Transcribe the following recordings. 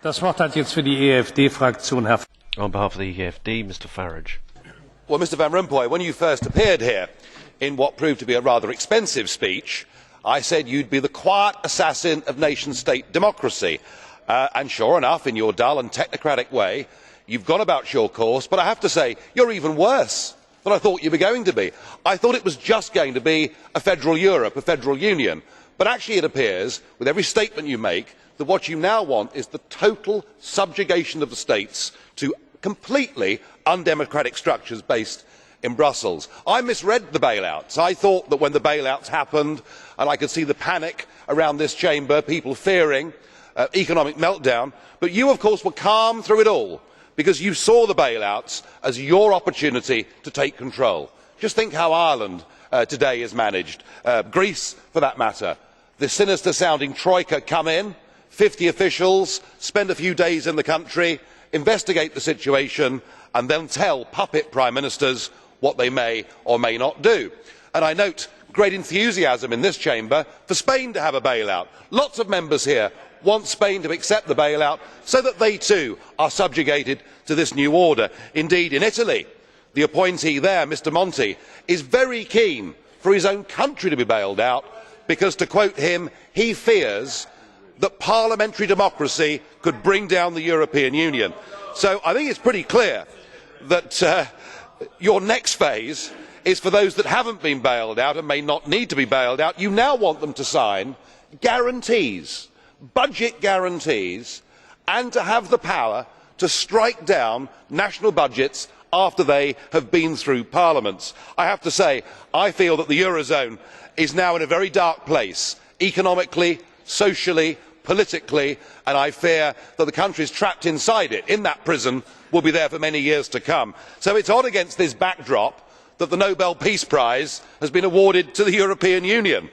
Das Wort hat jetzt für die EFD-Fraktion Herr. On behalf of the EFD, Mr. Farage. Well, Mr Van Rompuy, when you first appeared here in what proved to be a rather expensive speech, I said you'd be the quiet assassin of nation-state democracy. And sure enough, in your dull and technocratic way, you've gone about your course, but I have to say, you're even worse than I thought you were going to be. I thought it was just going to be a federal Europe, a federal union. But actually it appears, with every statement you make, that what you now want is the total subjugation of the states to completely undemocratic structures based in Brussels. I misread the bailouts. I thought that when the bailouts happened, and I could see the panic around this chamber, people fearing economic meltdown, but you of course were calm through it all because you saw the bailouts as your opportunity to take control. Just think how Ireland today is managed, Greece for that matter. The sinister sounding troika come in, 50 officials spend a few days in the country, investigate the situation and then tell puppet prime ministers what they may or may not do. And I note great enthusiasm in this chamber for Spain to have a bailout. Lots of members here want Spain to accept the bailout so that they too are subjugated to this new order. Indeed, in Italy, the appointee there, Mr Monti, is very keen for his own country to be bailed out because, to quote him, he fears that parliamentary democracy could bring down the European Union. So I think it is pretty clear that your next phase is for those that have not been bailed out and may not need to be bailed out. You now want them to sign guarantees, budget guarantees, and to have the power to strike down national budgets after they have been through parliaments. I have to say, I feel that the Eurozone is now in a very dark place, economically, socially, politically, and I fear that the countries trapped inside it, in that prison, will be there for many years to come. So it is odd against this backdrop that the Nobel Peace Prize has been awarded to the European Union.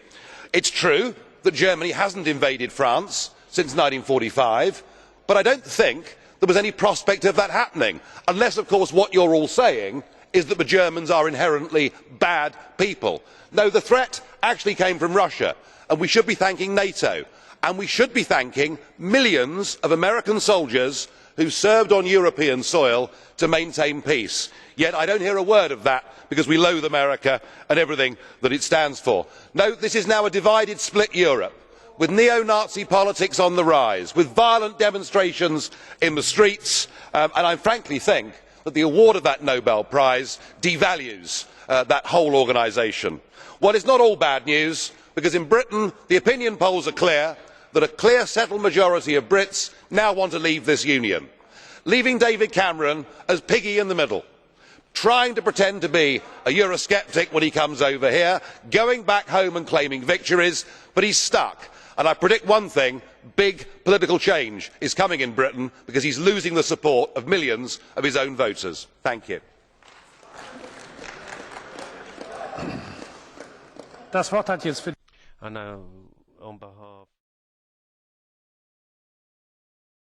It is true that Germany has not invaded France since 1945, but I do not think there was any prospect of that happening, unless of course what you are all saying is that the Germans are inherently bad people. No, the threat actually came from Russia, and we should be thanking NATO. And we should be thanking millions of American soldiers who served on European soil to maintain peace. Yet I do not hear a word of that because we loathe America and everything that it stands for. No, this is now a divided, split Europe, with neo-Nazi politics on the rise, with violent demonstrations in the streets, and I frankly think that the award of that Nobel Prize devalues that whole organisation. Well, it is not all bad news, because in Britain the opinion polls are clear that a clear settled majority of Brits now want to leave this union, leaving David Cameron as piggy in the middle, trying to pretend to be a Eurosceptic when he comes over here, going back home and claiming victories, but he is stuck. And I predict one thing, big political change is coming in Britain because he is losing the support of millions of his own voters. Thank you. Das Wort hat jetzt für I know on behalf